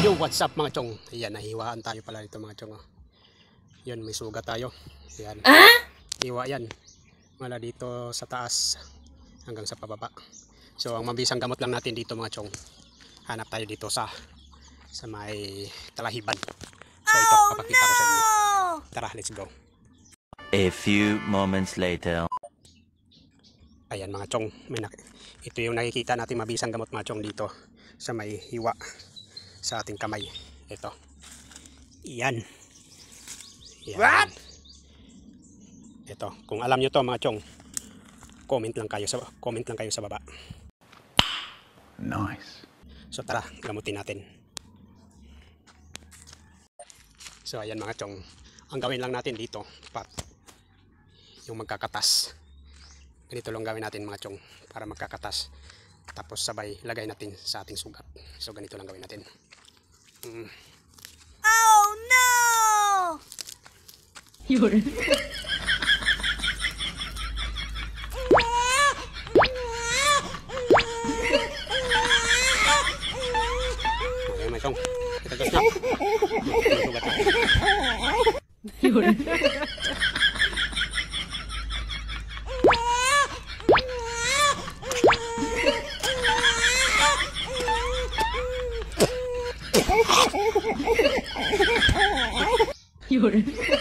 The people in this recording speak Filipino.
Yo, what's up mga chong? Ayan, nahiwaan tayo pala dito mga chong. Yan, may sugat tayo. Ayan. Hiwa yan. Mula dito sa taas hanggang sa pababa. So, ang mabisang gamot lang natin dito mga chong. Hanap tayo dito sa may talahiban. So, ito, papakita ko sa inyo. Tara, let's go. A few moments later. Ayan mga chong, ito yung nakikita natin mabisang gamot mga chong dito sa may hiwa sa ating kamay. Ito. Iyan. What? Ito, kung alam nyo to mga chong, comment lang kayo sa baba. Nice. So tara, gamutin natin. So ayan mga chong, ang gawin lang natin dito, yung magkakatas. Ganito lang gawin natin mga chong para magkakatas. Tapos sabay lagay natin sa ating sugat. So ganito lang gawin natin. Oh no! Okay, Yun. mga chong. Itagas na. Sugat na. Yun. Yun.